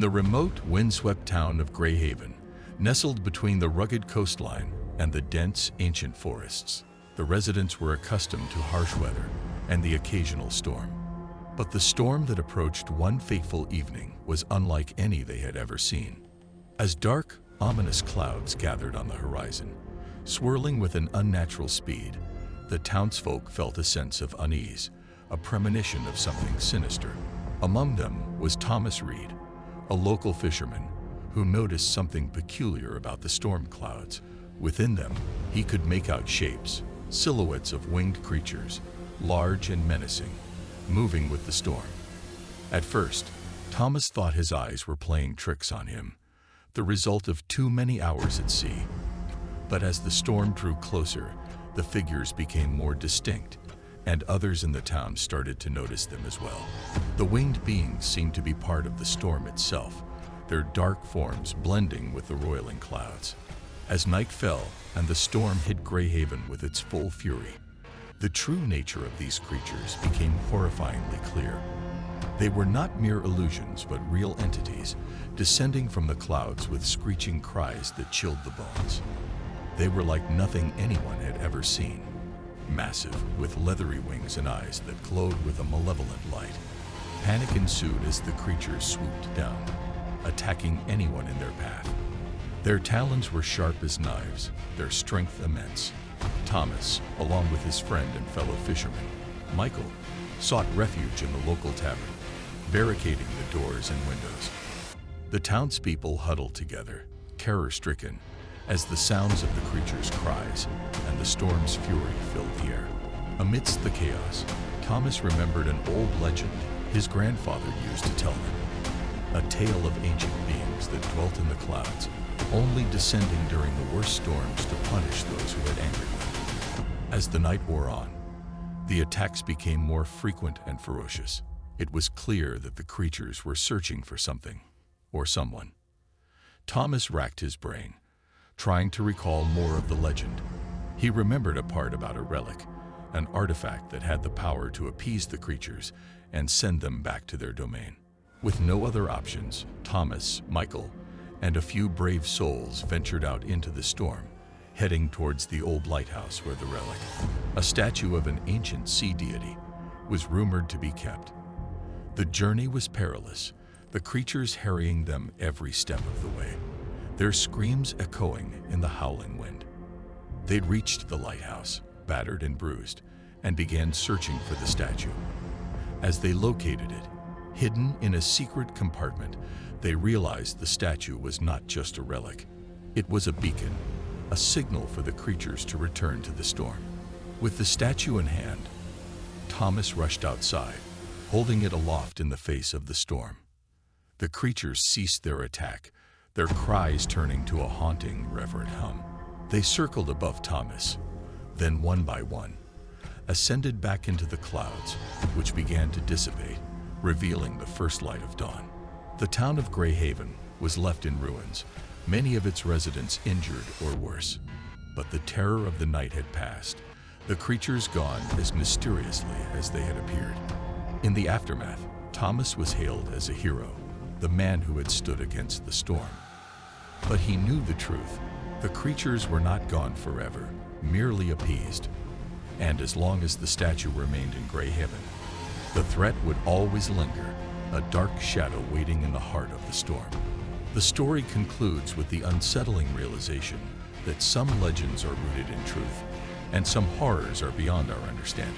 the remote, windswept town of Grayhaven, nestled between the rugged coastline and the dense, ancient forests, the residents were accustomed to harsh weather and the occasional storm. But the storm that approached one fateful evening was unlike any they had ever seen. As dark, ominous clouds gathered on the horizon, swirling with an unnatural speed, the townsfolk felt a sense of unease, a premonition of something sinister. Among them was Thomas Reed, a local fisherman who noticed something peculiar about the storm clouds. Within them, he could make out shapes, silhouettes of winged creatures, large and menacing, moving with the storm. At first, Thomas thought his eyes were playing tricks on him, the result of too many hours at sea. But as the storm drew closer, the figures became more distinct, and others in the town started to notice them as well. The winged beings seemed to be part of the storm itself, their dark forms blending with the roiling clouds. As night fell and the storm hit Grayhaven with its full fury, the true nature of these creatures became horrifyingly clear. They were not mere illusions, but real entities, descending from the clouds with screeching cries that chilled the bones. They were like nothing anyone had ever seen. Massive, with leathery wings and eyes that glowed with a malevolent light. Panic ensued as the creatures swooped down, attacking anyone in their path. Their talons were sharp as knives, their strength immense. Thomas, along with his friend and fellow fisherman, Michael, sought refuge in the local tavern, barricading the doors and windows. The townspeople huddled together, terror-stricken, as the sounds of the creatures' cries and the storm's fury filled the air. Amidst the chaos, Thomas remembered an old legend his grandfather used to tell him, a tale of ancient beings that dwelt in the clouds, only descending during the worst storms to punish those who had angered them. As the night wore on, the attacks became more frequent and ferocious. It was clear that the creatures were searching for something, or someone. Thomas racked his brain, trying to recall more of the legend. He remembered a part about a relic, an artifact that had the power to appease the creatures and send them back to their domain. With no other options, Thomas, Michael, and a few brave souls ventured out into the storm, heading towards the old lighthouse where the relic, a statue of an ancient sea deity, was rumored to be kept. The journey was perilous, the creatures harrying them every step of the way, their screams echoing in the howling wind. They'd reached the lighthouse, battered and bruised, and began searching for the statue. As they located it, hidden in a secret compartment, they realized the statue was not just a relic. It was a beacon, a signal for the creatures to return to the storm. With the statue in hand, Thomas rushed outside, holding it aloft in the face of the storm. The creatures ceased their attack, their cries turning to a haunting, reverent hum. They circled above Thomas, then one by one, ascended back into the clouds, which began to dissipate, revealing the first light of dawn. The town of Grayhaven was left in ruins, many of its residents injured or worse. But the terror of the night had passed, the creatures gone as mysteriously as they had appeared. In the aftermath, Thomas was hailed as a hero, the man who had stood against the storm. But he knew the truth. The creatures were not gone forever, merely appeased. And as long as the statue remained in Grayhaven, the threat would always linger, a dark shadow waiting in the heart of the storm. The story concludes with the unsettling realization that some legends are rooted in truth, and some horrors are beyond our understanding.